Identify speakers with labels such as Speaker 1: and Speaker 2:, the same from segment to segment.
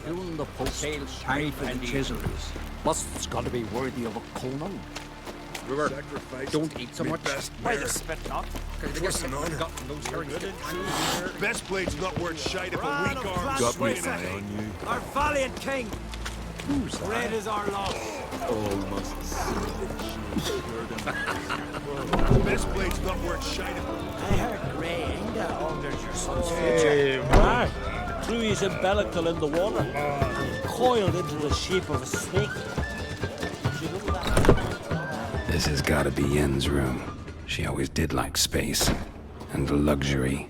Speaker 1: Doing the post time for the chisels. Must's got to be worthy of a Conan.
Speaker 2: River, don't eat so much.
Speaker 3: Why the spit not?
Speaker 2: What's an honor?
Speaker 4: Best blade's not worth shite if a weak arm
Speaker 5: Got me
Speaker 4: swinging
Speaker 5: an
Speaker 4: it.
Speaker 5: eye on you.
Speaker 3: Our valiant king!
Speaker 1: Who's that?
Speaker 3: Red is our loss.
Speaker 5: All must see
Speaker 4: Best blade's not worth shite if
Speaker 3: I heard Grey Inga altered your son's future.
Speaker 6: Hey, Mark. Threw his umbilical in the water. Coiled into the shape of a snake. Did you know that?
Speaker 7: This has gotta be Yen's room. She always did like space. And luxury.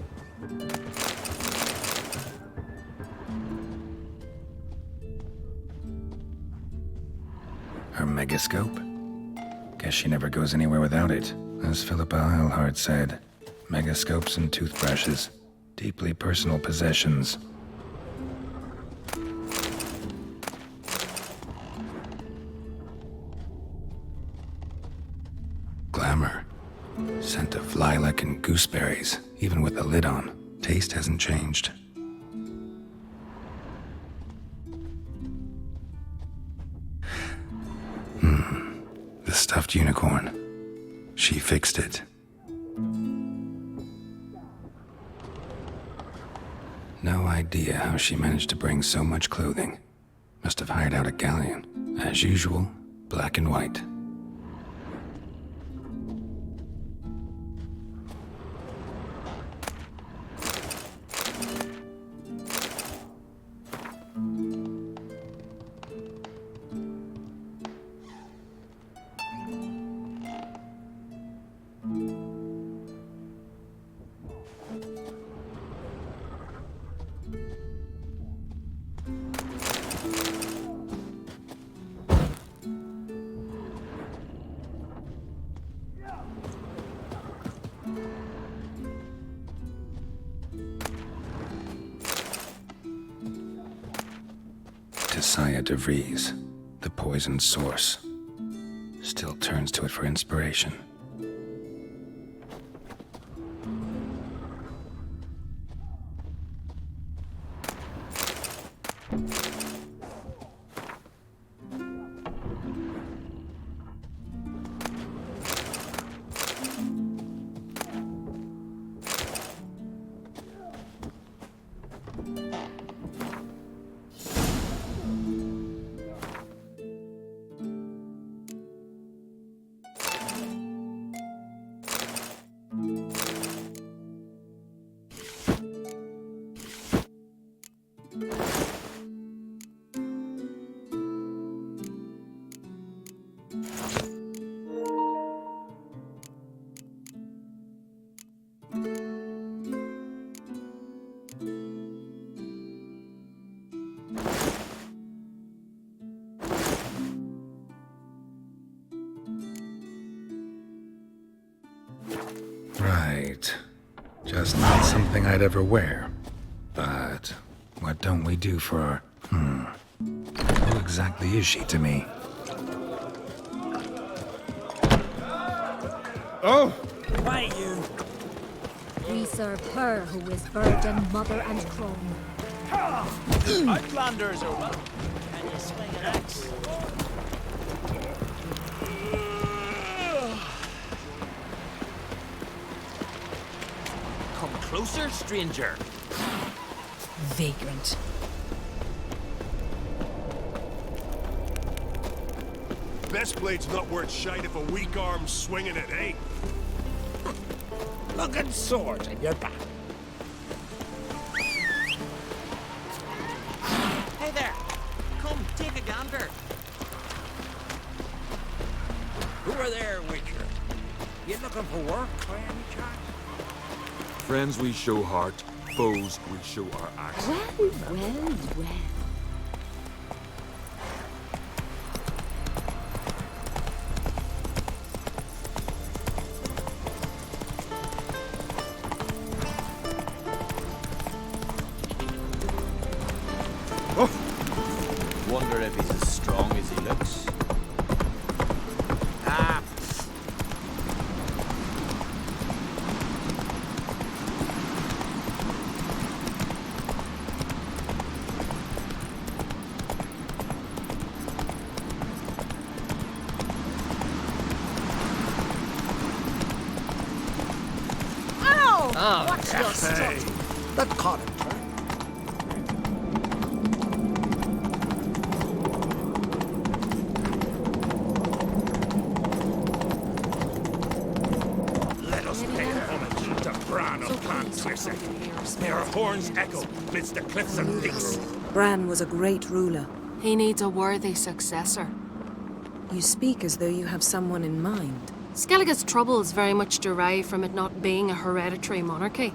Speaker 7: Her megascope? Guess she never goes anywhere without it. As Philippa Eilhart said, megascopes and toothbrushes. Deeply personal possessions. Glamour. Scent of lilac and gooseberries, even with the lid on. Taste hasn't changed. The stuffed unicorn. She fixed it. No idea how she managed to bring so much clothing. Must have hired out a galleon. As usual, black and white. Saya de Vries, the poisoned source, still turns to it for inspiration. Right. Just not something I'd ever wear. But what don't we do for our... Who exactly is she to me?
Speaker 2: Oh!
Speaker 3: Why you?
Speaker 8: We serve her who is virgin, mother, and crone.
Speaker 3: Outlanders are welcome. Can you swing an axe?
Speaker 1: Come closer, stranger.
Speaker 8: Vagrant.
Speaker 4: Best blade's not worth shite if a weak arm's swinging it, eh?
Speaker 3: Looking sword in your back. Hey there. Come, take a gander.
Speaker 1: Who are there, Witcher? You looking for work by any chance?
Speaker 5: Friends we show heart, foes we show our axe.
Speaker 8: Well.
Speaker 1: Wonder if he's as strong as he looks. Ah.
Speaker 3: Watch your strut.
Speaker 1: That caught him.
Speaker 4: Let us pay homage to Bran of Clan Cliffside. May our horns echo midst the cliffs and lakes.
Speaker 9: Bran was a great ruler.
Speaker 10: He needs a worthy successor.
Speaker 9: You speak as though you have someone in mind.
Speaker 10: Skellige's troubles very much derive from it not being a hereditary monarchy.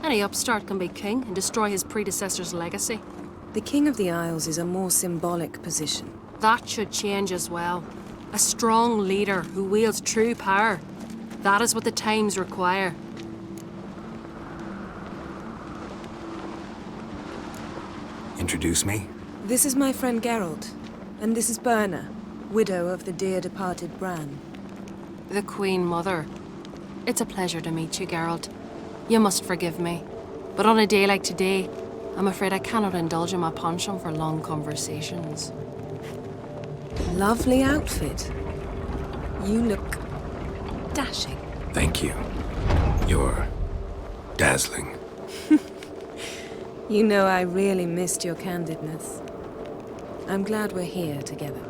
Speaker 10: Any upstart can be king and destroy his predecessor's legacy.
Speaker 9: The King of the Isles is a more symbolic position.
Speaker 10: That should change as well. A strong leader who wields true power. That is what the times require.
Speaker 7: Introduce me?
Speaker 9: This is my friend Geralt, and this is Birna, widow of the dear departed Bran.
Speaker 10: The Queen Mother. It's a pleasure to meet you, Geralt. You must forgive me. But on a day like today, I'm afraid I cannot indulge in my penchant for long conversations.
Speaker 9: Lovely outfit. You look dashing.
Speaker 7: Thank you. You're dazzling.
Speaker 9: You know I really missed your candidness. I'm glad we're here together.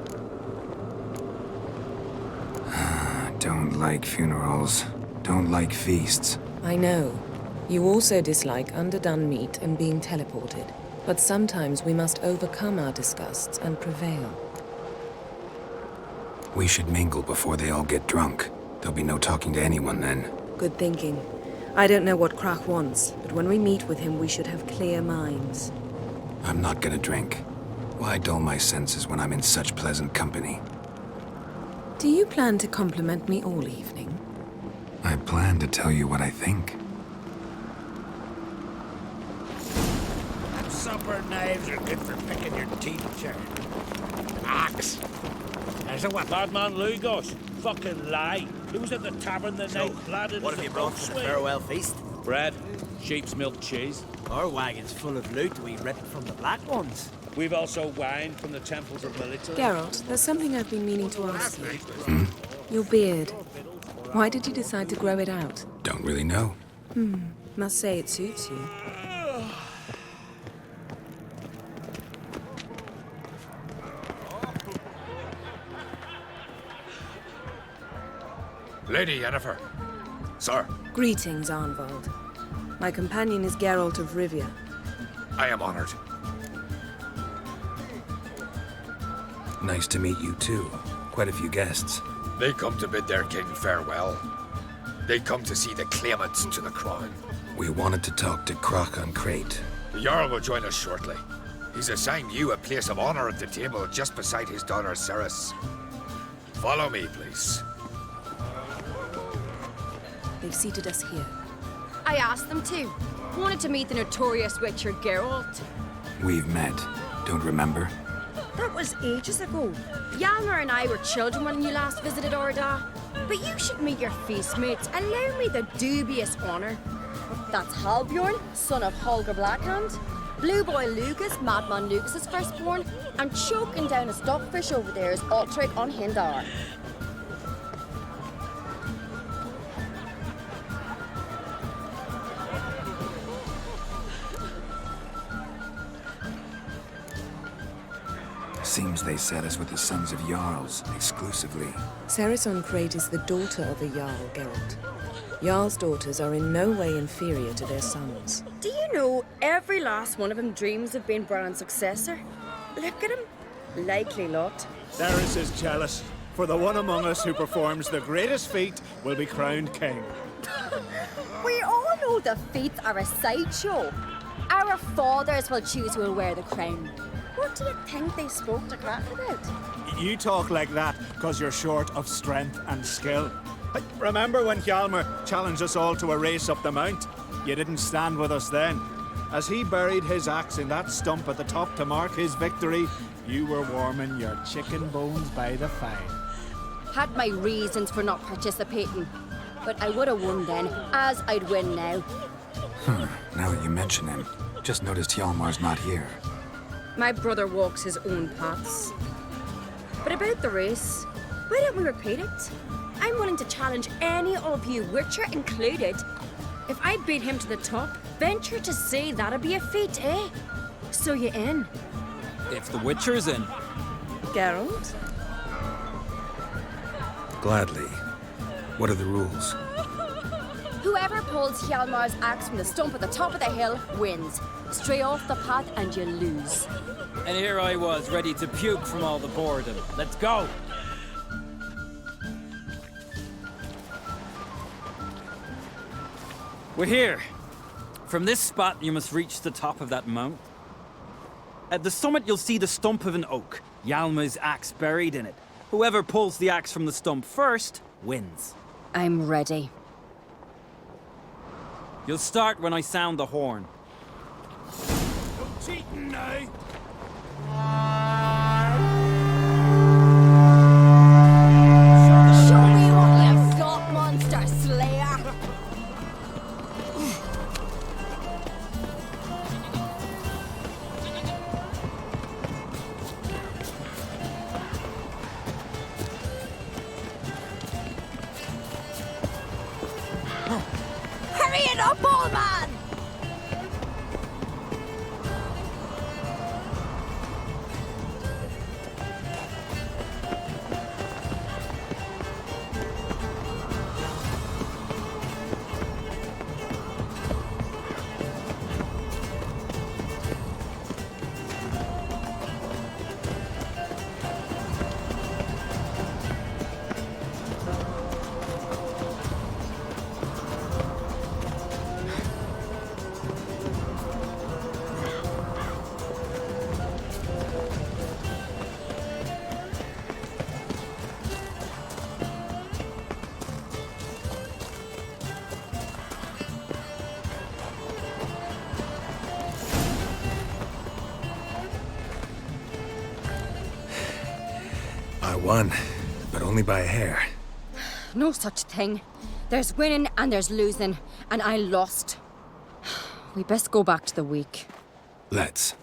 Speaker 7: Don't like funerals. Don't like feasts.
Speaker 9: I know. You also dislike underdone meat and being teleported. But sometimes we must overcome our disgusts and prevail.
Speaker 7: We should mingle before they all get drunk. There'll be no talking to anyone then.
Speaker 9: Good thinking. I don't know what Krach wants, but when we meet with him, we should have clear minds.
Speaker 7: I'm not gonna drink. Why dull my senses when I'm in such pleasant company?
Speaker 9: Do you plan to compliment me all evening?
Speaker 7: I plan to tell you what I think.
Speaker 3: Supper knives are good for picking your teeth, sir. Axe. There's a weapon.
Speaker 6: Bad man Lugos. Fucking lie. He was at the tavern the night, blooded
Speaker 3: What
Speaker 6: as
Speaker 3: have you
Speaker 6: a
Speaker 3: brought for the
Speaker 6: swing.
Speaker 3: farewell feast?
Speaker 6: Bread, sheep's milk cheese.
Speaker 3: Our wagon's full of loot we ripped from the black ones.
Speaker 6: We've also wine from the temples of Melita.
Speaker 9: Geralt, there's something I've been meaning to ask you. Your beard. Why did you decide to grow it out?
Speaker 7: Don't really know.
Speaker 9: Must say it suits you.
Speaker 4: Lady Yennefer. Sir,
Speaker 9: Greetings, Arnvald. My companion is Geralt of Rivia.
Speaker 4: I am honored.
Speaker 7: Nice to meet you too. Quite a few guests.
Speaker 11: They come to bid their king farewell. They come to see the claimants to the crown.
Speaker 7: We wanted to talk to Krach on Crate.
Speaker 11: The Jarl will join us shortly. He's assigned you a place of honor at the table just beside his daughter Ceres. Follow me, please.
Speaker 9: They've seated us here.
Speaker 12: I asked them to. Wanted to meet the notorious witcher Geralt.
Speaker 7: We've met. Don't remember?
Speaker 12: That was ages ago. Hjalmar and I were children when you last visited Orda. But you should meet your feast mates. Allow me the dubious honor. That's Halbjorn, son of Holger Blackhand. Blue Boy Lucas, Madman Lucas's firstborn. And choking down a stockfish over there is Altric on Hindar.
Speaker 7: Seems they set us with the sons of Jarls, exclusively.
Speaker 9: Ceres on Crate is the daughter of a Jarl, Geralt. Jarl's daughters are in no way inferior to their sons.
Speaker 12: Do you know every last one of them dreams of being Bran's successor? Look at him. Likely lot.
Speaker 13: Ceres is jealous, for the one among us who performs the greatest feat will be crowned king.
Speaker 12: We all know the feats are a sideshow. Our fathers will choose who will wear the crown. What do you think they spoke to Krach about?
Speaker 13: You talk like that because you're short of strength and skill. Remember when Hjalmar challenged us all to a race up the mount? You didn't stand with us then. As he buried his axe in that stump at the top to mark his victory, you were warming your chicken bones by the fire.
Speaker 12: Had my reasons for not participating. But I would have won then, as I'd win now.
Speaker 7: Now that you mention him, just noticed Hjalmar's not here.
Speaker 12: My brother walks his own paths. But about the race, why don't we repeat it? I'm willing to challenge any of you, Witcher included. If I beat him to the top, venture to say that'd be a feat, eh? So you in?
Speaker 1: If the Witcher's in.
Speaker 9: Geralt?
Speaker 7: Gladly. What are the rules?
Speaker 12: Whoever pulls Hjalmar's axe from the stump at the top of the hill wins. Stray off the path and you lose.
Speaker 1: And here I was, ready to puke from all the boredom. Let's go! We're here. From this spot, you must reach the top of that mount. At the summit, you'll see the stump of an oak. Hjalmar's axe buried in it. Whoever pulls the axe from the stump first, wins.
Speaker 12: I'm ready.
Speaker 1: You'll start when I sound the horn.
Speaker 4: Cheating now.
Speaker 12: Show me what you've got, monster slayer! Hurry it up, old man!
Speaker 7: I won, but only by a hair.
Speaker 12: No such thing. There's winning and there's losing, and I lost. We best go back to the week.
Speaker 7: Let's.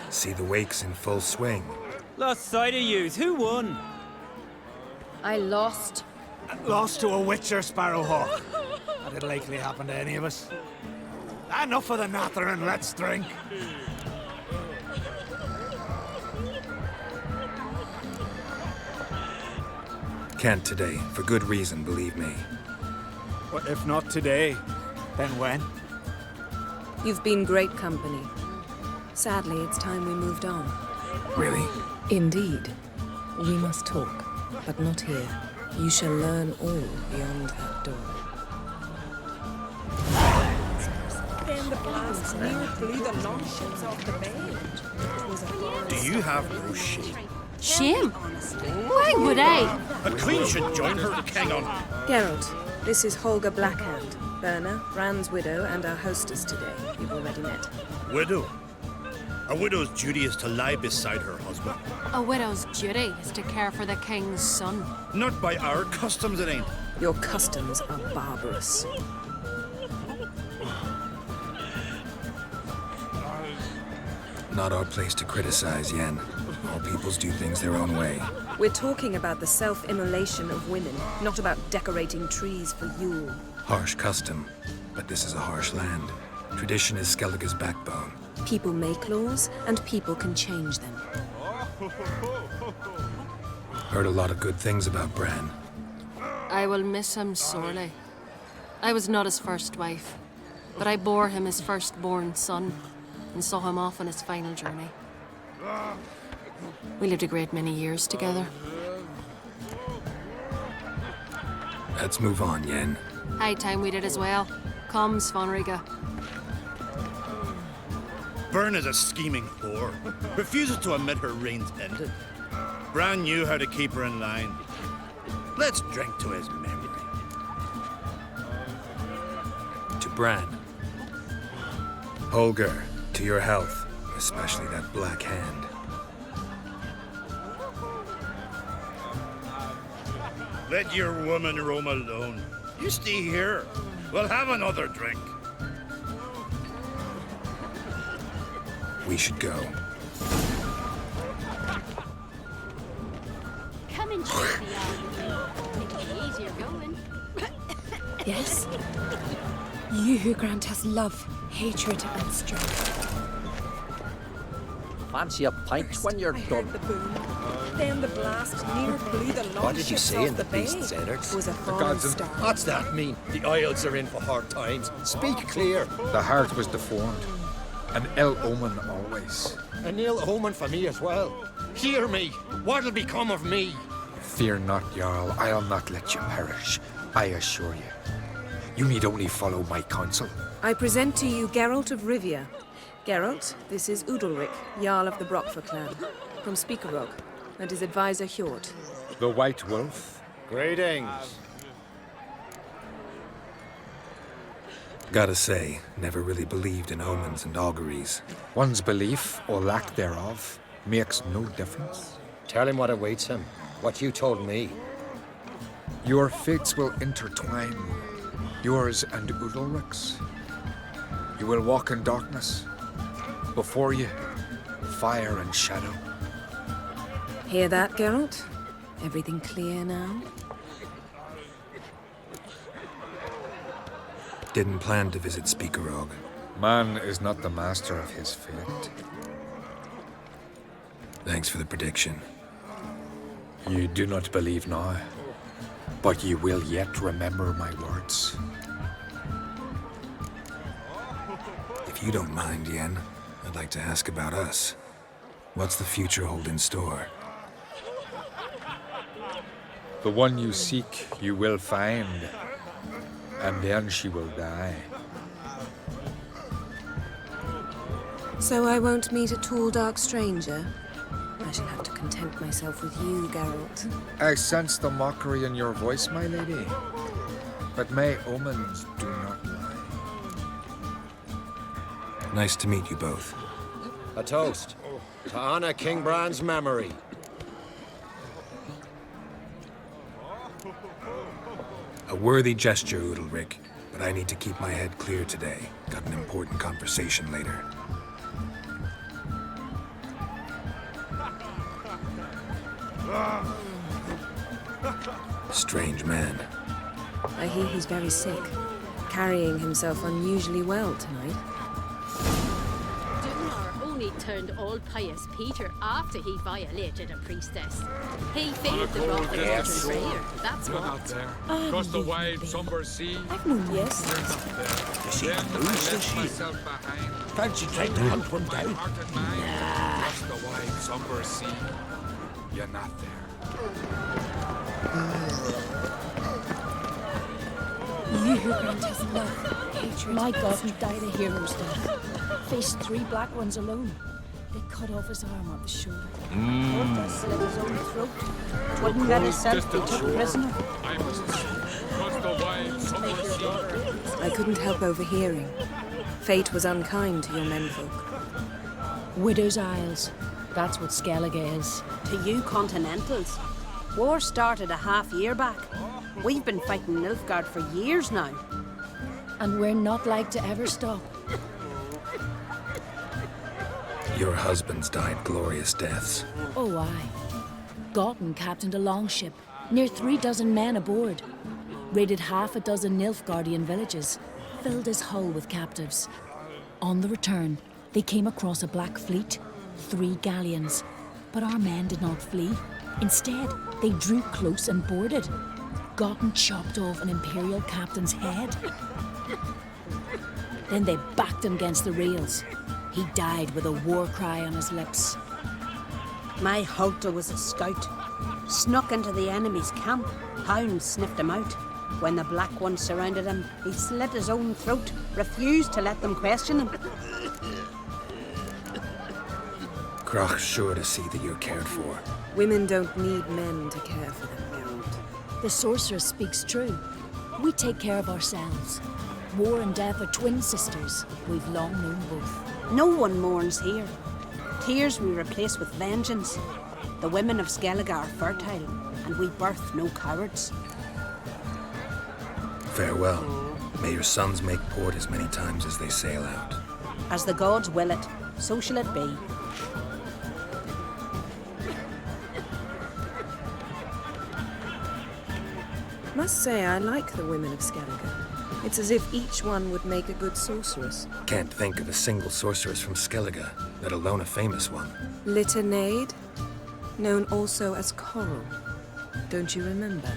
Speaker 7: See the wakes in full swing.
Speaker 1: Lost sight of yous. Who won?
Speaker 12: I lost.
Speaker 13: Lost to a Witcher, Sparrowhawk. That'd likely happen to any of us. Enough of the nattering, let's drink.
Speaker 7: Can't today, for good reason, believe me.
Speaker 13: Well, if not today, then when?
Speaker 9: You've been great company. Sadly, it's time we moved on.
Speaker 7: Really?
Speaker 9: Indeed. We must talk, but not here. You shall learn all beyond that door.
Speaker 3: Do you have no shame?
Speaker 10: Shame? Why would I?
Speaker 3: A queen should join her king on.
Speaker 9: Geralt, this is Holger Blackhand, Berna, Rand's widow, and our hostess today. You've already met.
Speaker 3: Widow? A widow's duty is to lie beside her husband.
Speaker 10: A widow's duty is to care for the king's son.
Speaker 3: Not by our customs, it ain't.
Speaker 9: Your customs are barbarous.
Speaker 7: Not our place to criticize, Yen. All peoples do things their own way.
Speaker 9: We're talking about the self-immolation of women, not about decorating trees for Yule.
Speaker 7: Harsh custom, but this is a harsh land. Tradition is Skellige's backbone.
Speaker 9: People make laws, and people can change them.
Speaker 7: Heard a lot of good things about Bran.
Speaker 10: I will miss him sorely. I was not his first wife, but I bore him his firstborn son and saw him off on his final journey. We lived a great many years together.
Speaker 7: Let's move on, Yen.
Speaker 10: High time we did as well. Come, Svanriga.
Speaker 3: Byrne is a scheming whore. Refuses to admit her reign's ended. Bran knew how to keep her in line. Let's drink to his memory.
Speaker 7: To Bran. Holger, to your health, especially that black hand.
Speaker 3: Let your woman roam alone. You stay here. We'll have another drink.
Speaker 7: We should go.
Speaker 12: Come
Speaker 8: Yes? You who grant us love, hatred, and strength.
Speaker 14: Fancy a pint when you're done.
Speaker 9: The boom. Then the blast near blew the long
Speaker 14: What did you
Speaker 9: ships
Speaker 14: say
Speaker 9: off
Speaker 14: in the
Speaker 9: bay.
Speaker 14: beast's innards?
Speaker 9: Was a
Speaker 14: The
Speaker 9: fallen
Speaker 14: gods
Speaker 9: star.
Speaker 14: What's that mean? The Isles are in for hard times. Speak clear.
Speaker 11: The heart was deformed. An ill omen always.
Speaker 14: An ill omen for me as well. Hear me. What'll become of me?
Speaker 11: Fear not, Jarl. I'll not let you perish. I assure you. You need only follow my counsel.
Speaker 9: I present to you Geralt of Rivia. Geralt, this is Udalric, Jarl of the Brockfer clan, from Speakerog, and his advisor Hjort.
Speaker 11: The White Wolf.
Speaker 13: Greetings.
Speaker 7: Gotta say, never really believed in omens and auguries.
Speaker 11: One's belief, or lack thereof, makes no difference.
Speaker 14: Tell him what awaits him. What you told me.
Speaker 11: Your fates will intertwine. Yours and Udalric's. You will walk in darkness. Before you, fire and shadow.
Speaker 9: Hear that, Geralt? Everything clear now?
Speaker 7: Didn't plan to visit Speakerog.
Speaker 11: Man is not the master of his fate.
Speaker 7: Thanks for the prediction.
Speaker 11: You do not believe now, but you will yet remember my words.
Speaker 7: If you don't mind, Yen, I'd like to ask about us. What's the future hold in store?
Speaker 11: The one you seek, you will find, and then she will die.
Speaker 9: So I won't meet a tall, dark stranger? I shall have to content myself with you, Geralt.
Speaker 11: I sense the mockery in your voice, my lady. But my omens do not lie.
Speaker 7: Nice to meet you both.
Speaker 14: A toast. To honor King Bran's memory.
Speaker 7: A worthy gesture, Udalric, but I need to keep my head clear today. Got an important conversation later. Strange man.
Speaker 9: I hear he's very sick, carrying himself unusually well tonight.
Speaker 15: Dunar only turned old pious Peter after he violated a priestess. He failed the rock against prayer, that's
Speaker 5: You're
Speaker 15: what.
Speaker 5: not there. Across the wide, somber sea.
Speaker 9: I've known yes.
Speaker 5: You're not there.
Speaker 14: You see,
Speaker 5: Then I
Speaker 14: who's
Speaker 5: left
Speaker 14: she?
Speaker 5: myself behind.
Speaker 14: Fancy trying to hunt one
Speaker 5: My
Speaker 14: down?
Speaker 5: heart and mind. Across the wide, somber sea. You're not there.
Speaker 8: You who grant us love, hatred. My God, he died a hero's death. Faced 3 black ones alone. They cut off his arm on the shoulder. Orta slit his own throat. Wouldn't let himself be took prisoner.
Speaker 5: I must see. Across the wide, somber sea.
Speaker 9: I couldn't help overhearing. Fate was unkind to your menfolk.
Speaker 8: Widow's Isles. That's what Skellige is.
Speaker 15: To you continentals. War started a half year back. We've been fighting Nilfgaard for years now.
Speaker 8: And we're not like to ever stop.
Speaker 7: Your husbands died glorious deaths.
Speaker 8: Oh, aye. Gotten captained a longship, near 3 dozen men aboard. Raided 6 Nilfgaardian villages, filled his hull with captives. On the return, they came across a black fleet, 3 galleons. But our men did not flee. Instead, they drew close and boarded. Gotten chopped off an Imperial captain's head. Then they backed him against the rails. He died with a war cry on his lips.
Speaker 15: My Halter was a scout. Snuck into the enemy's camp. Hounds sniffed him out. When the black ones surrounded him, he slit his own throat, refused to let them question him.
Speaker 7: Crach's sure to see that you're cared for.
Speaker 9: Women don't need men to care for them, Geralt.
Speaker 8: The sorceress speaks true. We take care of ourselves. War and death are twin sisters. We've long known both.
Speaker 15: No one mourns here. Tears we replace with vengeance. The women of Skellige are fertile, and we birth no cowards.
Speaker 7: Farewell. May your sons make port as many times as they sail out.
Speaker 15: As the gods will it, so shall it be.
Speaker 9: Must say, I like the women of Skellige. It's as if each one would make a good sorceress.
Speaker 7: Can't think of a single sorceress from Skellige, let alone a famous one.
Speaker 9: Litternaid, known also as Coral. Don't you remember?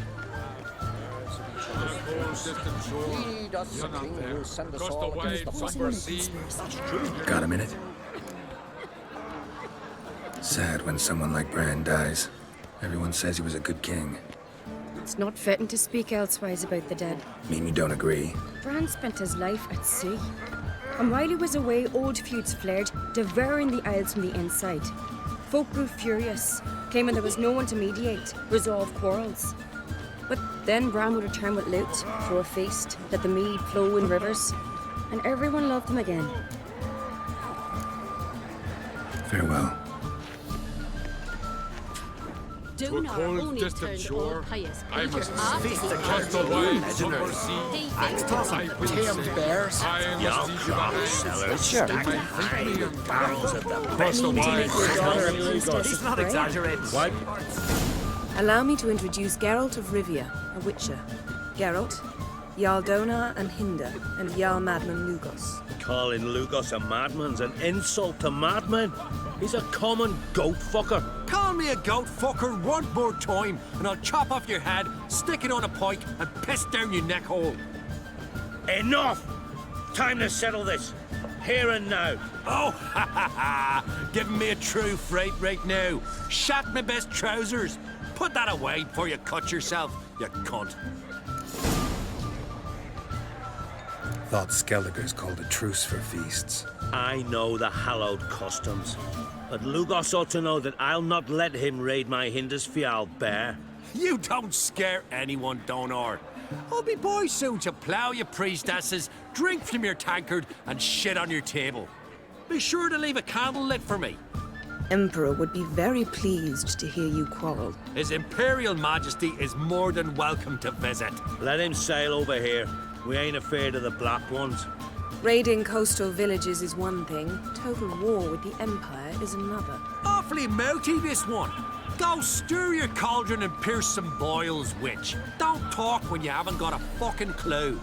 Speaker 7: Got a minute? Sad when someone like Bran dies. Everyone says he was a good king.
Speaker 12: It's not fitting to speak elsewise about the dead.
Speaker 7: Mean you don't agree?
Speaker 12: Bran spent his life at sea. And while he was away, old feuds flared, devouring the Isles from the inside. Folk grew furious, claiming there was no one to mediate, resolve quarrels. But then Bran would return with loot, throw a feast, let the mead flow in rivers, and everyone loved him again.
Speaker 7: Farewell.
Speaker 5: To a cold, distant shore, I must feast across the wide summer sea.
Speaker 11: Tamed bears,
Speaker 5: young crop sellers,
Speaker 11: stacked barrels of the best wine.
Speaker 12: He's not exaggerating.
Speaker 11: What?
Speaker 9: Allow me to introduce Geralt of Rivia, a witcher. Geralt, Jarl Donar and Hinder, and Jarl Madman Lugos.
Speaker 6: Calling Lugos a madman's an insult to madmen. He's a common goat fucker.
Speaker 14: Call me a goat fucker one more time, and I'll chop off your head, stick it on a pike, and piss down your neck hole.
Speaker 6: Enough! Time to settle this. Here and now.
Speaker 14: Oh, ha ha ha! Giving me a true fright right now. Shat my best trousers. Put that away before you cut yourself, you cunt.
Speaker 7: Thought Skellige's called a truce for feasts.
Speaker 6: I know the hallowed customs, but Lugos ought to know that I'll not let him raid my Hindisfial bear.
Speaker 14: You don't scare anyone, Donar. I'll be boy soon to plough your priestesses, drink from your tankard, and shit on your table. Be sure to leave a candle lit for me.
Speaker 9: Emperor would be very pleased to hear you quarrel.
Speaker 14: His Imperial Majesty is more than welcome to visit.
Speaker 6: Let him sail over here. We ain't afraid of the Black Ones.
Speaker 9: Raiding coastal villages is one thing. Total war with the Empire is another.
Speaker 14: Awfully mouty, this one. Go stir your cauldron and pierce some boils, witch. Don't talk when you haven't got a fucking clue.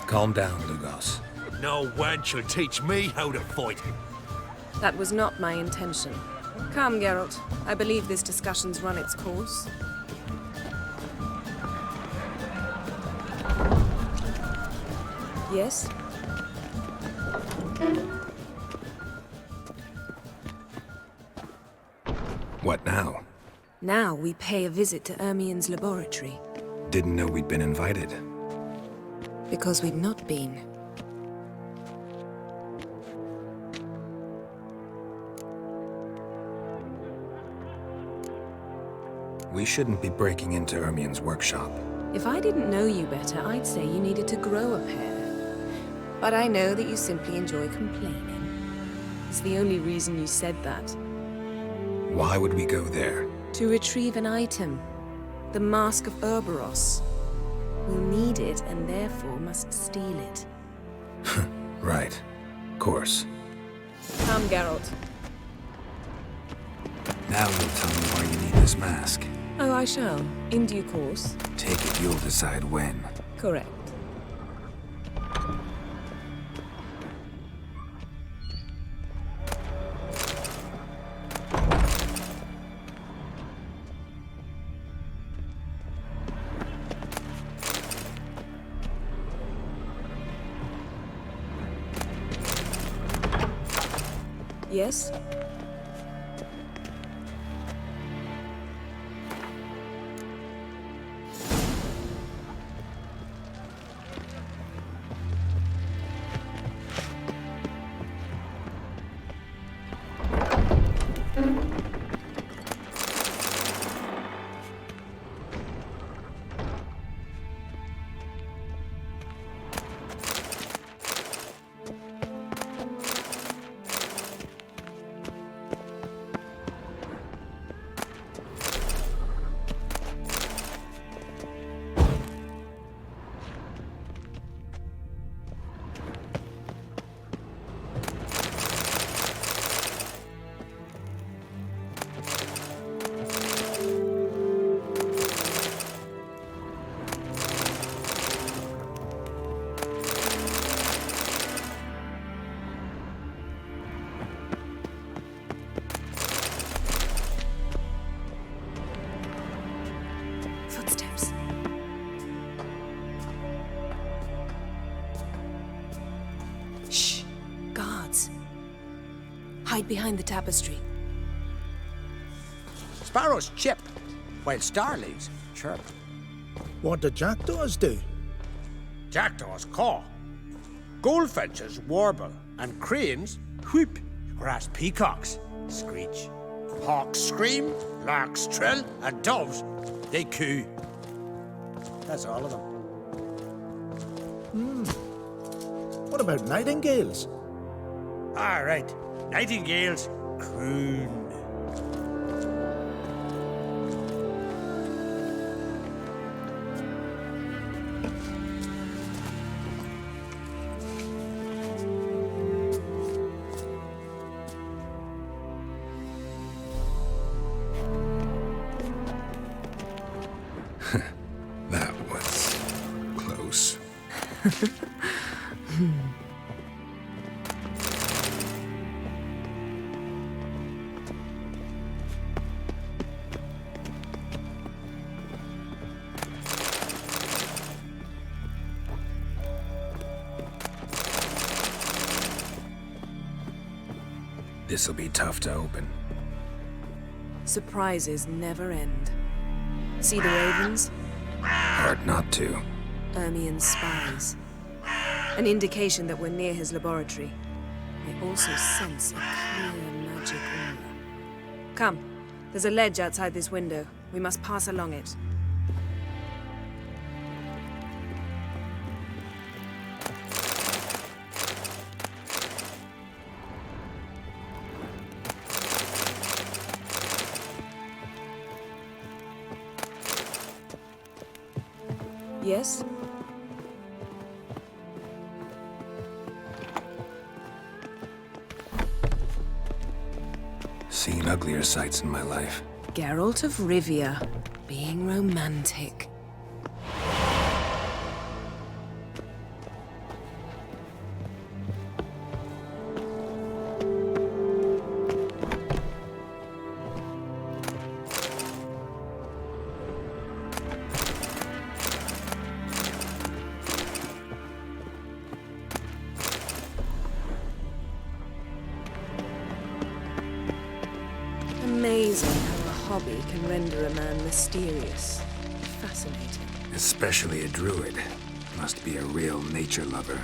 Speaker 7: Calm down, Lugos.
Speaker 14: No wench will teach me how to fight.
Speaker 9: That was not my intention. Come, Geralt. I believe this discussion's run its course. Yes?
Speaker 7: What now?
Speaker 9: Now we pay a visit to Ermien's laboratory.
Speaker 7: Didn't know we'd been invited.
Speaker 9: Because we've not been.
Speaker 7: We shouldn't be breaking into Ermien's workshop.
Speaker 9: If I didn't know you better, I'd say you needed to grow a pair. But I know that you simply enjoy complaining. It's the only reason you said that.
Speaker 7: Why would we go there?
Speaker 9: To retrieve an item. The Mask of Urboros. We'll need it and therefore must steal it.
Speaker 7: Right. Course.
Speaker 9: Come, Geralt.
Speaker 7: Now you'll tell me why you need this mask.
Speaker 9: Oh, I shall. In due course.
Speaker 7: Take it you'll decide when.
Speaker 9: Correct. Yes? Hide behind the tapestry.
Speaker 2: Sparrows chip, while starlings chirp.
Speaker 16: What do jackdaws do?
Speaker 2: Jackdaws caw. Goldfinches warble, and cranes whoop, whereas peacocks screech. Hawks scream, larks trill, and doves, they coo. That's all of them.
Speaker 16: What about nightingales?
Speaker 2: All right, nightingales croon.
Speaker 7: That was close. This'll be tough to open.
Speaker 9: Surprises never end. See the ravens?
Speaker 7: Hard not to.
Speaker 9: Ermien's spies. An indication that we're near his laboratory. I also sense a clear magic aura. Come, there's a ledge outside this window. We must pass along it. Yes?
Speaker 7: Seen uglier sights in my life.
Speaker 9: Geralt of Rivia, being romantic. Amazing how a hobby can render a man mysterious. Fascinating.
Speaker 7: Especially a druid. Must be a real nature lover.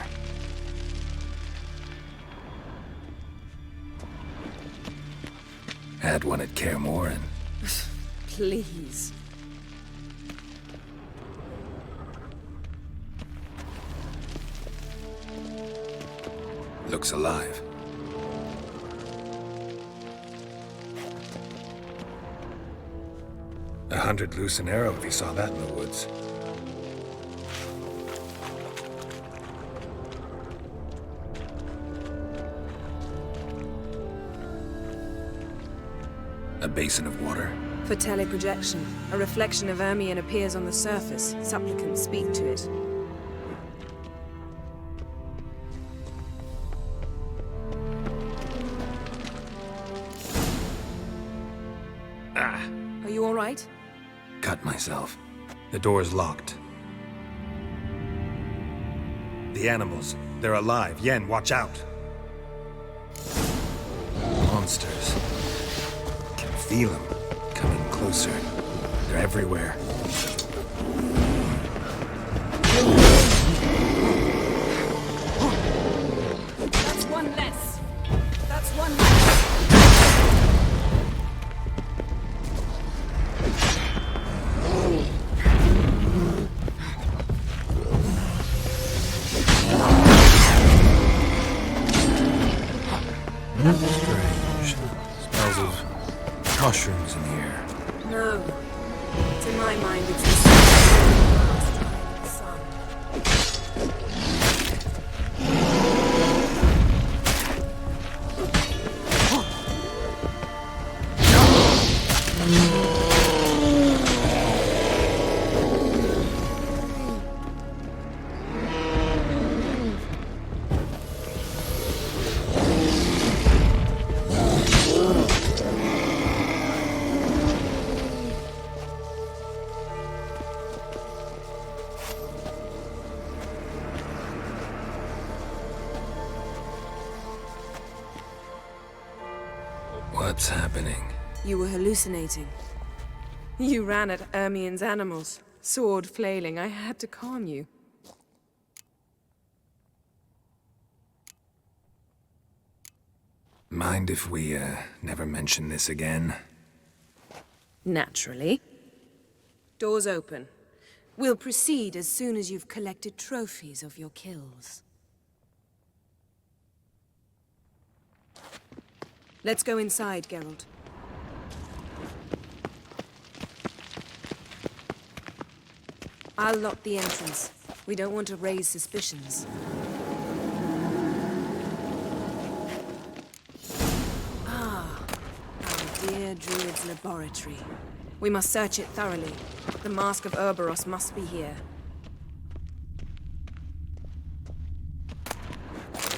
Speaker 7: Had one at Kaer Morhen.
Speaker 9: Please.
Speaker 7: Looks alive. $100 loose an arrow if he saw that in the woods. A basin of water.
Speaker 9: For teleprojection, a reflection of Ermien appears on the surface. Supplicants speak to it. Are you all right?
Speaker 7: Cut myself. The door's locked. The animals, they're alive. Yen, watch out. Monsters. Can feel them coming closer. They're everywhere.
Speaker 9: That's one less. That's one less.
Speaker 7: Strange. Smells of mushrooms in the air.
Speaker 9: No. To my mind, it's the sun.
Speaker 7: What's happening?
Speaker 9: You were hallucinating. You ran at Ermien's animals, sword flailing. I had to calm you.
Speaker 7: Mind if we, never mention this again?
Speaker 9: Naturally. Doors open. We'll proceed as soon as you've collected trophies of your kills. Let's go inside, Geralt. I'll lock the entrance. We don't want to raise suspicions. Ah, our dear Druid's laboratory. We must search it thoroughly. The Mask of Urboros must be here.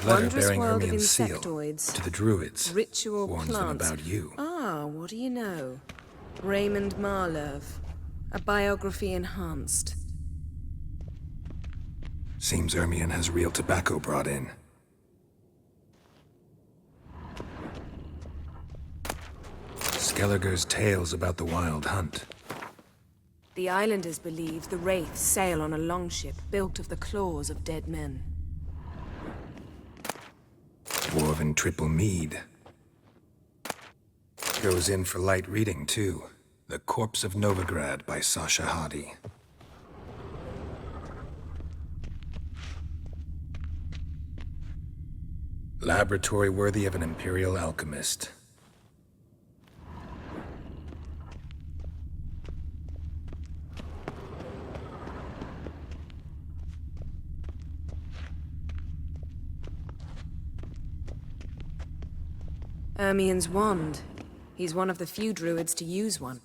Speaker 7: Letter
Speaker 9: Wondrous
Speaker 7: bearing
Speaker 9: world of
Speaker 7: Ermien's seal
Speaker 9: insectoids.
Speaker 7: to the druids.
Speaker 9: Ritual
Speaker 7: Warns them
Speaker 9: plants.
Speaker 7: about you.
Speaker 9: Ah, what do you know? Raymond Marlove. A biography enhanced.
Speaker 7: Seems Ermien has real tobacco brought in. Skelliger's tales about the wild hunt.
Speaker 9: The islanders believe the wraiths sail on a longship built of the claws of dead men.
Speaker 7: Dwarven triple mead. Goes in for light reading, too. The Corpse of Novigrad by Sasha Hadi. Laboratory worthy of an imperial alchemist.
Speaker 9: Ermien's wand. He's one of the few druids to use one.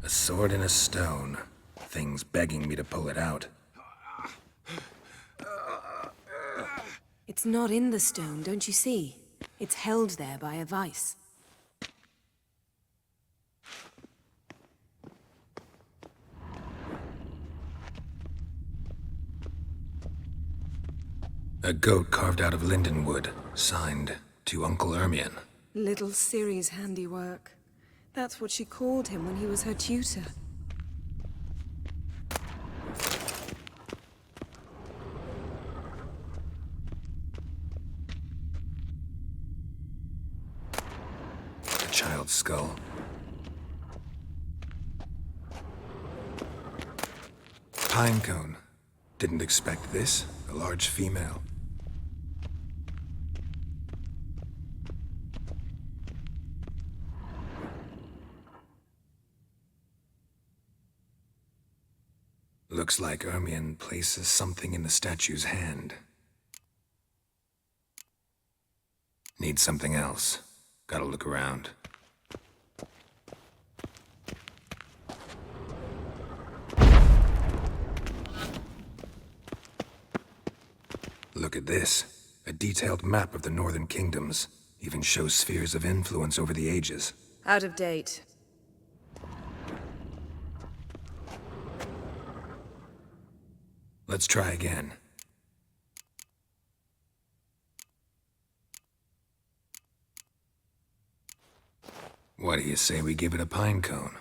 Speaker 7: A sword in a stone. Thing's begging me to pull it out.
Speaker 9: It's not in the stone, don't you see? It's held there by a vice.
Speaker 7: A goat carved out of lindenwood, signed to Uncle Ermien.
Speaker 9: Little Ciri's handiwork. That's what she called him when he was her tutor.
Speaker 7: A child's skull. Pinecone. Didn't expect this. A large female. Looks like Ermien places something in the statue's hand. Need something else. Gotta look around. Look at this. A detailed map of the northern kingdoms. Even shows spheres of influence over the ages.
Speaker 9: Out of date.
Speaker 7: Let's try again. What do you say we give it a pine cone?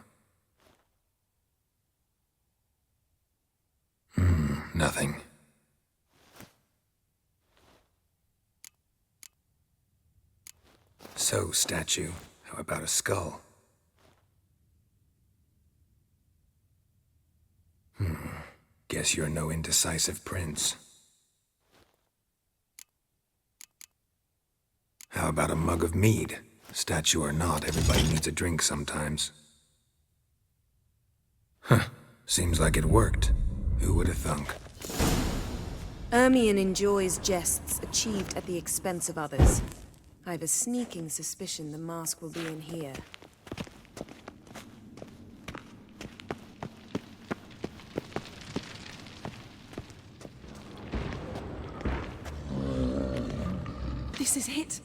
Speaker 7: Nothing. So, statue, how about a skull? Guess you're no indecisive prince. How about a mug of mead? Statue or not, everybody needs a drink sometimes. Seems like it worked. Who would have thunk?
Speaker 9: Ermien enjoys jests achieved at the expense of others. I've a sneaking suspicion the mask will be in here. This is it.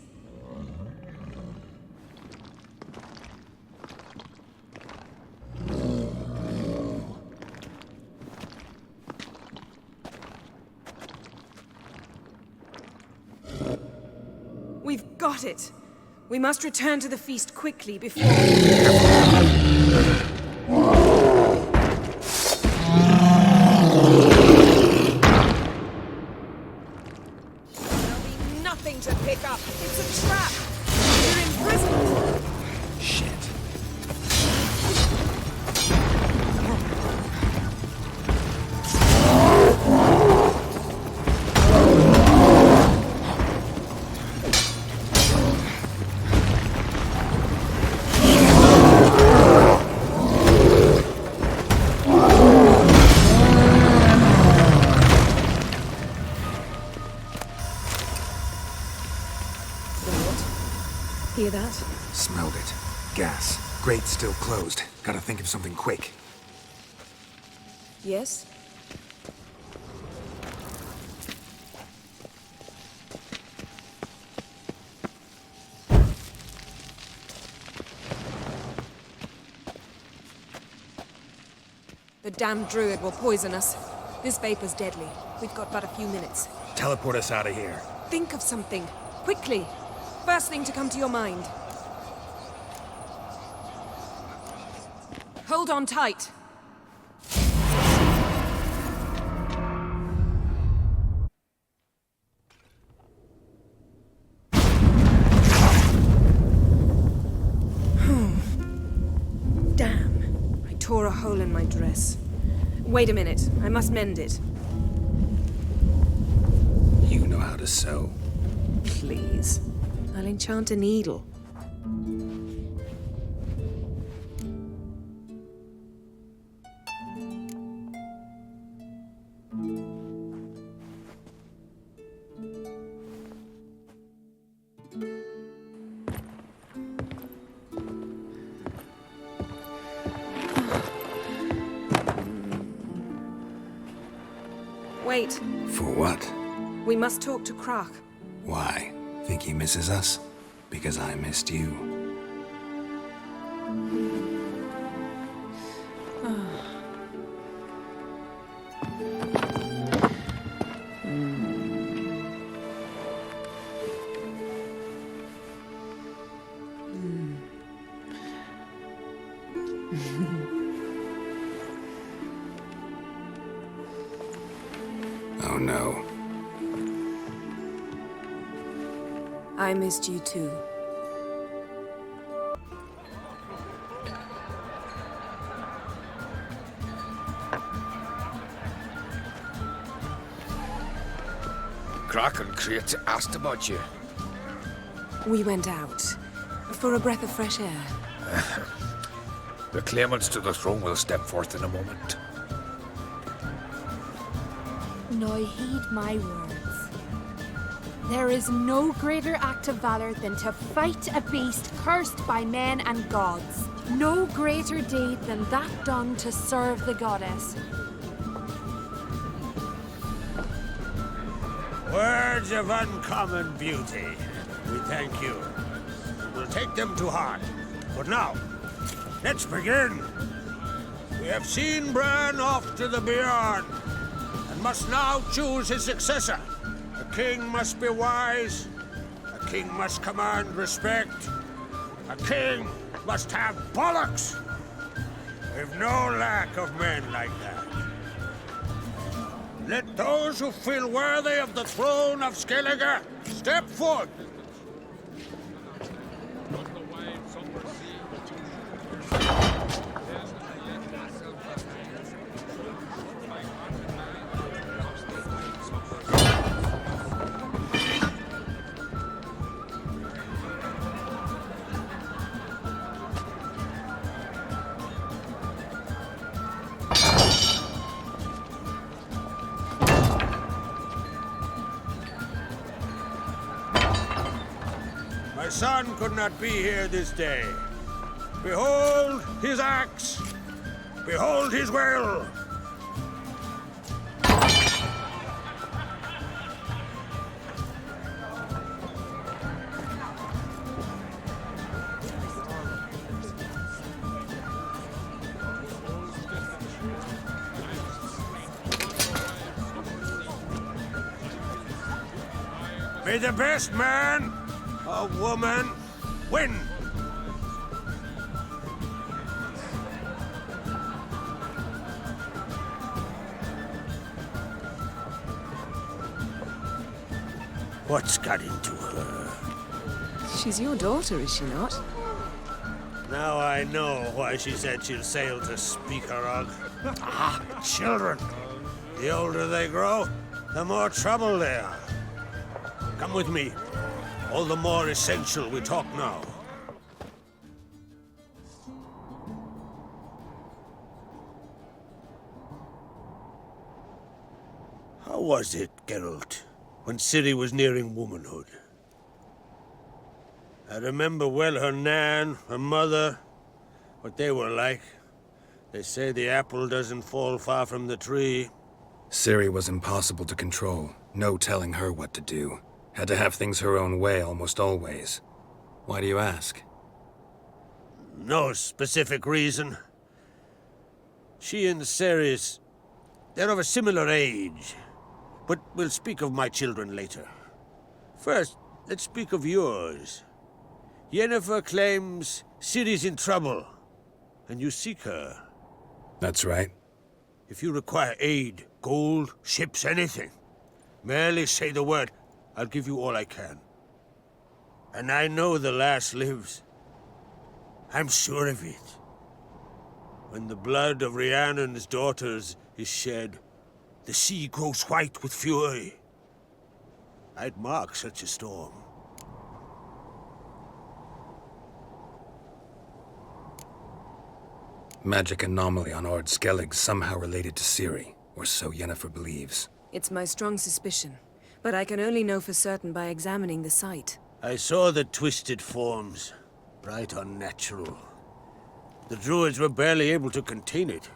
Speaker 9: Got it. We must return to the feast quickly before... Nothing to pick up. It's a trap. We're imprisoned.
Speaker 7: Shit.
Speaker 9: Hear that?
Speaker 7: Smelled it. Gas. Grate still closed. Gotta think of something quick.
Speaker 9: Yes? The damned druid will poison us. This vapor's deadly. We've got but a few minutes.
Speaker 3: Teleport us out of here.
Speaker 9: Think of something. Quickly. First thing to come to your mind. Hold on tight. Damn. I tore a hole in my dress. Wait a minute. I must mend it.
Speaker 7: You know how to sew.
Speaker 9: Please. I'll enchant a needle. Wait.
Speaker 7: For what?
Speaker 9: We must talk to Croc.
Speaker 7: Why? Think he misses us? Because I missed you. Oh no.
Speaker 9: I missed you too.
Speaker 11: Kraken Crate asked about you.
Speaker 9: We went out. For a breath of fresh air.
Speaker 11: The claimants to the throne will step forth in a moment.
Speaker 17: Now heed my words. There is no greater act of valor than to fight a beast cursed by men and gods. No greater deed than that done to serve the goddess.
Speaker 2: Words of uncommon beauty. We thank you. We'll take them to heart. But now, let's begin. We have seen Bran off to the beyond, and must now choose his successor. A king must be wise. A king must command respect. A king must have bollocks. We've no lack of men like that. Let those who feel worthy of the throne of Skellige step forth. My son could not be here this day. Behold his axe. Behold his will. May the best man A woman win. What's got into her?
Speaker 9: She's your daughter, is she not?
Speaker 2: Now I know why she said she'll sail to Speakerog. Children. The older they grow, the more trouble they are. Come with me. All the more essential we talk now. How was it, Geralt, when Ciri was nearing womanhood? I remember well her nan, her mother, what they were like. They say the apple doesn't fall far from the tree.
Speaker 7: Ciri was impossible to control. No telling her what to do. Had to have things her own way almost always. Why do you ask?
Speaker 2: No specific reason. She and Ceres, they're of a similar age. But we'll speak of my children later. First, let's speak of yours. Yennefer claims Ciri's in trouble, and you seek her.
Speaker 7: That's right.
Speaker 2: If you require aid, gold, ships, anything, merely say the word. I'll give you all I can. And I know the lass lives. I'm sure of it. When the blood of Rhiannon's daughters is shed, the sea grows white with fury. I'd mark such a storm.
Speaker 7: Magic anomaly on Ard Skellig somehow related to Ciri, or so Yennefer believes.
Speaker 9: It's my strong suspicion, but I can only know for certain by examining the site.
Speaker 2: I saw the twisted forms, right unnatural. The druids were barely able to contain it.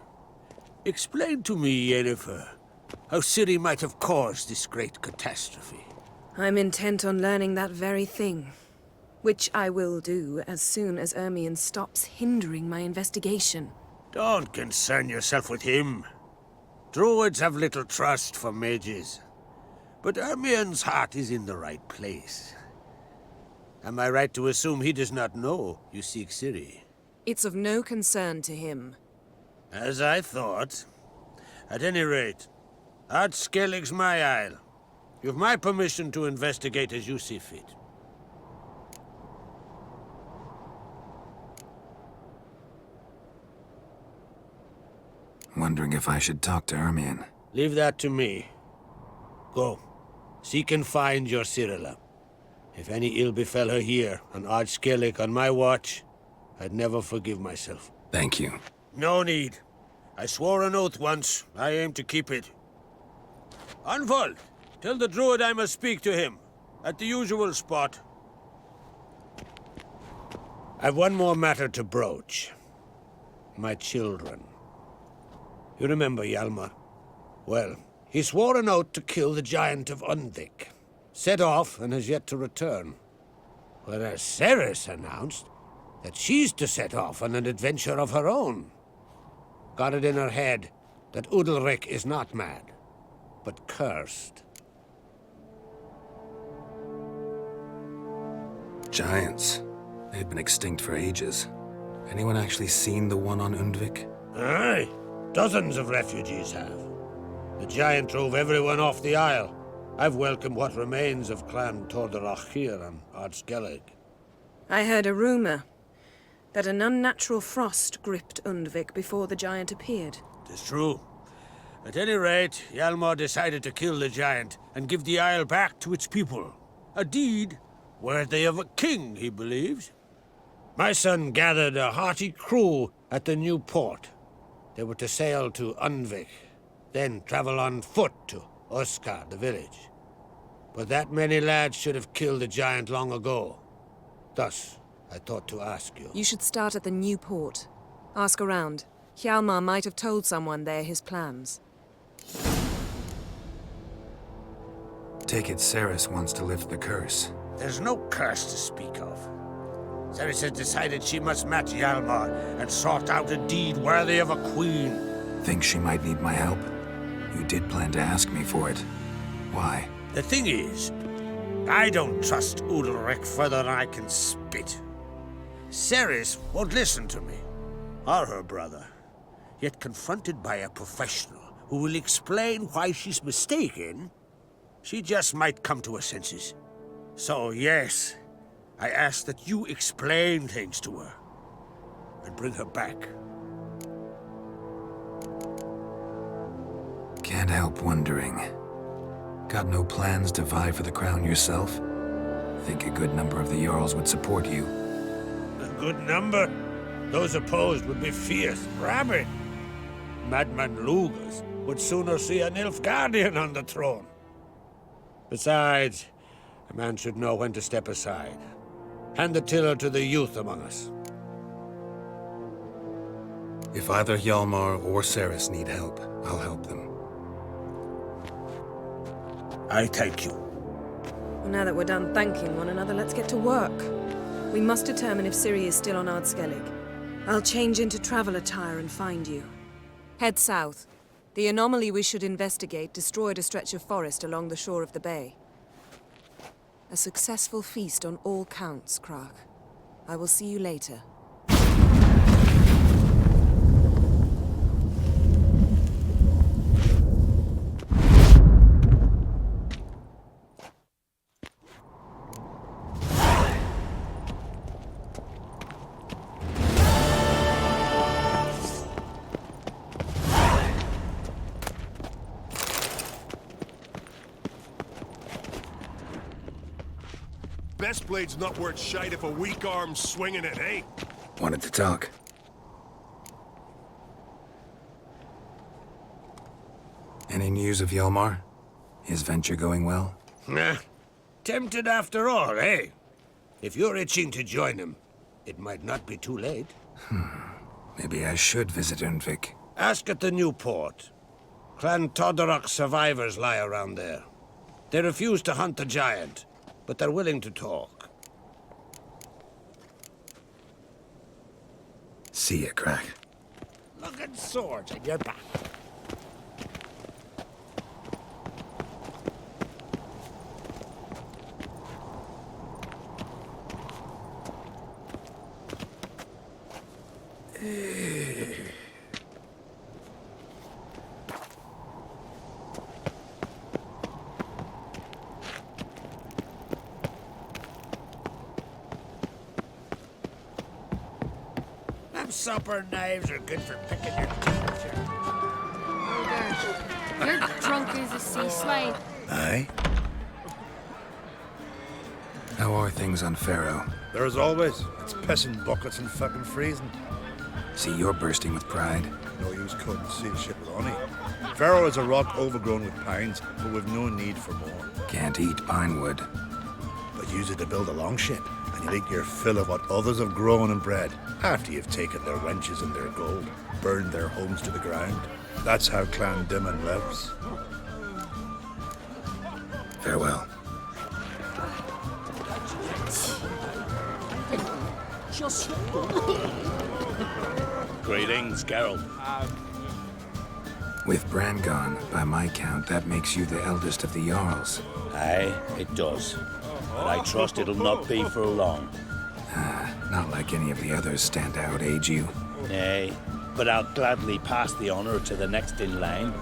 Speaker 2: Explain to me, Yennefer, how Ciri might have caused this great catastrophe.
Speaker 9: I'm intent on learning that very thing, which I will do as soon as Ermion stops hindering my investigation.
Speaker 2: Don't concern yourself with him. Druids have little trust for mages. But Ermion's heart is in the right place. Am I right to assume he does not know you seek Ciri?
Speaker 9: It's of no concern to him.
Speaker 2: As I thought. At any rate, Ard Skellig's my isle. You've my permission to investigate as you see fit.
Speaker 7: Wondering if I should talk to Ermion.
Speaker 2: Leave that to me. Go. Seek and find your Cirilla. If any ill befell her here, on Ard Skellig on my watch, I'd never forgive myself.
Speaker 7: Thank you.
Speaker 2: No need. I swore an oath once. I aim to keep it. Unfold! Tell the druid I must speak to him. At the usual spot. I've one more matter to broach. My children. You remember Hjalmar? Well, he swore an oath to kill the giant of Undvik. Set off and has yet to return. Whereas Ceres announced that she's to set off on an adventure of her own. Got it in her head that Udalric is not mad, but cursed.
Speaker 7: Giants. They've been extinct for ages. Anyone actually seen the one on Undvik?
Speaker 2: Aye. Dozens of refugees have. The giant drove everyone off the isle. I've welcomed what remains of Clan Tordarach here on Ard Skellig.
Speaker 9: I heard a rumor that an unnatural frost gripped Undvik before the giant appeared.
Speaker 2: It's true. At any rate, Hjalmar decided to kill the giant and give the isle back to its people. A deed worthy of a king, he believes. My son gathered a hearty crew at the new port. They were to sail to Undvik, then travel on foot to Oskar, the village. But that many lads should have killed the giant long ago. Thus, I thought to ask you.
Speaker 9: You should start at the new port. Ask around. Hjalmar might have told someone there his plans.
Speaker 7: Take it Ceres wants to lift the curse.
Speaker 2: There's no curse to speak of. Ceres has decided she must match Hjalmar and sought out a deed worthy of a queen.
Speaker 7: Think she might need my help? You did plan to ask me for it. Why?
Speaker 2: The thing is, I don't trust Udalric further than I can spit. Ceres won't listen to me, or her brother. Yet confronted by a professional who will explain why she's mistaken, she just might come to her senses. So yes, I ask that you explain things to her and bring her back.
Speaker 7: Can't help wondering. Got no plans to vie for the crown yourself? Think a good number of the Jarls would support you.
Speaker 2: A good number? Those opposed would be fierce, rabid. Madman Lugas would sooner see a Nilfgaardian on the throne. Besides, a man should know when to step aside. Hand the tiller to the youth among us.
Speaker 7: If either Hjalmar or Ceres need help, I'll help them.
Speaker 2: I thank you.
Speaker 9: Well, now that we're done thanking one another, let's get to work. We must determine if Ciri is still on Ardskellig. I'll change into travel attire and find you. Head south. The anomaly we should investigate destroyed a stretch of forest along the shore of the bay. A successful feast on all counts, Krach. I will see you later.
Speaker 4: Best blade's not worth shite if a weak arm's swinging it, eh?
Speaker 7: Wanted to talk. Any news of Hjalmar? His venture going well?
Speaker 2: Nah. Tempted after all, eh? If you're itching to join him, it might not be too late.
Speaker 7: Maybe I should visit Undvik.
Speaker 2: Ask at the new port. Clan Todorok survivors lie around there. They refuse to hunt the giant, but they're willing to talk.
Speaker 7: See ya, Krach.
Speaker 2: Look at swords at your back. Them supper knives are good for picking your teeth.
Speaker 10: You're drunk as a sea slime.
Speaker 7: Aye? How are things on Pharaoh?
Speaker 3: There as always. It's pissing buckets and fucking freezing.
Speaker 7: See, you're bursting with pride.
Speaker 3: No use cutting seal shit with honey. Pharaoh is a rock overgrown with pines, but we've no need for more.
Speaker 7: Can't eat pine wood.
Speaker 3: But use it to build a longship, and you'll eat your fill of what others have grown and bred, after you've taken their wenches and their gold, burned their homes to the ground. That's how Clan Dimon lives.
Speaker 7: Farewell.
Speaker 14: Greetings, Geralt.
Speaker 7: With Bran gone, by my count, that makes you the eldest of the Jarls.
Speaker 14: Aye, it does. But I trust it'll not be for long.
Speaker 7: Not like any of the others stand out, age you.
Speaker 14: Nay, but I'll gladly pass the honor to the next in line.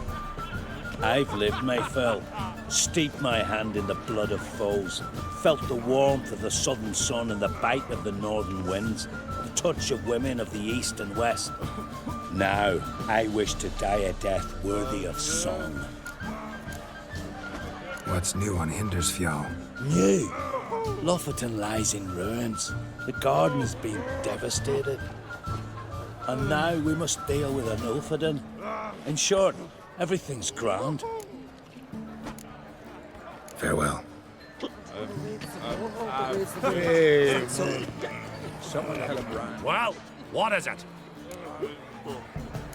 Speaker 14: I've lived my fill, steeped my hand in the blood of foes, felt the warmth of the southern sun and the bite of the northern winds, the touch of women of the east and west. Now, I wish to die a death worthy of song.
Speaker 7: What's new on Hindersfjall?
Speaker 14: New? Lofferton lies in ruins. The garden has been devastated. And now we must deal with an Ulfheden. In short, everything's grand.
Speaker 7: Farewell.
Speaker 4: Well, what is it?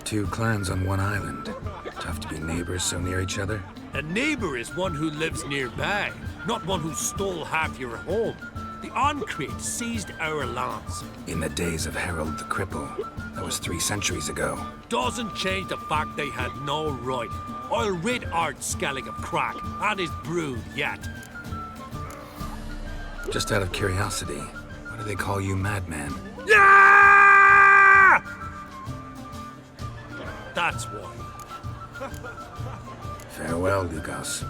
Speaker 7: Two clans on one island. Tough to be neighbors so near each other.
Speaker 14: A neighbor is one who lives nearby, not one who stole half your home. The Oncrate seized our lands.
Speaker 7: In the days of Harold the Cripple. That was 3 centuries ago.
Speaker 14: Doesn't change the fact they had no right. I'll rid Ardskellig of Krach and his brood yet.
Speaker 7: Just out of curiosity, why do they call you Madman?
Speaker 14: Yeah! That's why.
Speaker 7: Farewell, Lugos.